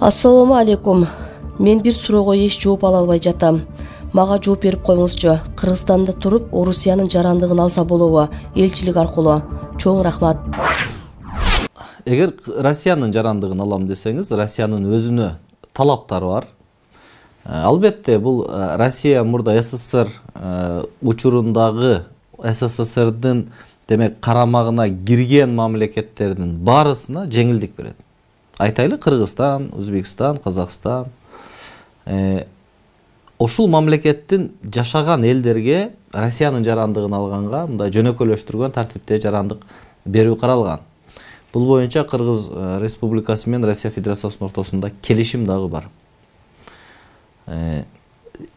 Ассаламу алейкум. Мен бир суроого эч жооп ала албай жатам. Мага жооп берип коюңузчу. Кыргызстанда туруп, Орусиянын жарандыгын алса болобу? Элчилик аркылуу. Чоң рахмат. Эгер Россиянын жарандыгын алам десеңиз, Россиянын өзүнө талаптары бар. Албетте, бул Россия мурда СССР учурундагы СССРдин демек карамагына кирген мамлекеттердин баарысына жеңилдик берет. Айтайлы, Кыргызстан, Өзбекстан, Казакстан. Ошол мамлекеттин жашаган элдерге Россиянын жарандыгын алганга мындай жөнөкөйлөштүргөн тартипте жарандык берүү каралган. Бул боюнча Кыргыз Республикасы менен Россия Федерациясынын ортосунда келишим дагы бар.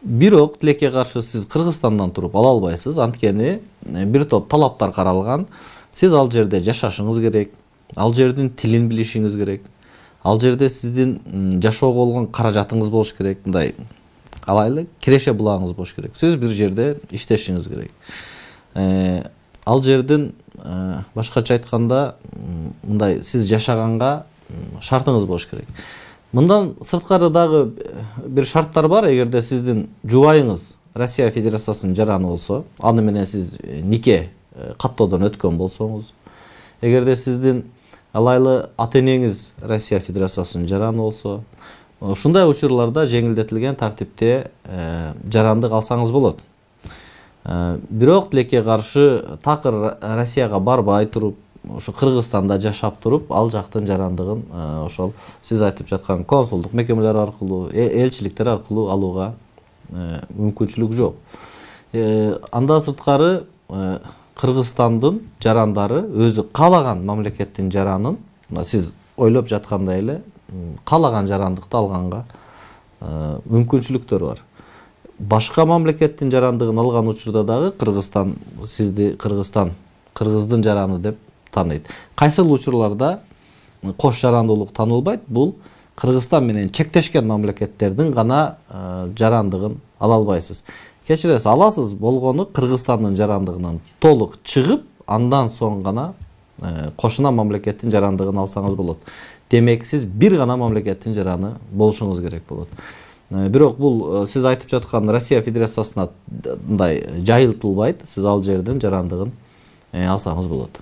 Бирок тилекке каршы сиз Кыргызстандан туруп ала албайсыз, анткени бир топ талаптар каралган. Сиз ал жерде жашашыңыз керек, ал жердин тилин билишиңиз керек. Ал жерде сиздин жашоого болгон каражатыңыз болуш керек. Мындай алайлы, киреше булагыңыз болуш керек. Сиз бир жерде иштешиңиз керек. Ал жердин башкача айтканда мындай сиз жашаганга шартыңыз болуш керек. Мындан сырткары дагы бир шарттар бар. Эгерде сиздин жубайыңыз Россия Федерациясынын жараны болсо, аны менен сиз нике каттоодон өткөн болсоңуз, эгерде сиздин алайлы ата-энеңиз Россия Федерациясынын жараны болсо, ушундай учурларда жеңилдетилген тартипте жарандык алсаңыз болот. Бирок тилекке каршы такыр Россияга барбай туруп, ошо Кыргызстанда жашап туруп, ал жактын жарандыгын ошол сиз айтып жаткан консулдук мекемелер аркылуу, элчиликтер аркылуу алууга мүмкүнчүлүк жок. Андан сырткары Кыргызстандын жарандары өзү каалаган мамлекеттин жаранын, сиз ойлоп жаткандай эле каалаган жарандыкты алганга мүмкүнчүлүктөр бар. Башка мамлекеттин жарандыгын алган учурда дагы Кыргызстан сизди Кыргыздын жараны деп тааныйт. Кайсыл учурларда кош жарандуулук таанылбайт, бул Кыргызстан менен чектешкен мамлекеттердин гана жарандыгын ала албайсыз. Кечиресиз, аласыз болгону Кыргызстандын жарандыгынан толук чыгып, андан соң гана кошуна мамлекеттин жарандыгын алсаңыз болот. Демек, сиз бир гана мамлекеттин жараны болушуңуз керек болот. Бирок бул сиз айтып жаткан Россия Федерациясына мындай жайылтылбайт. Сиз ал жердин жарандыгын алсаңыз болот.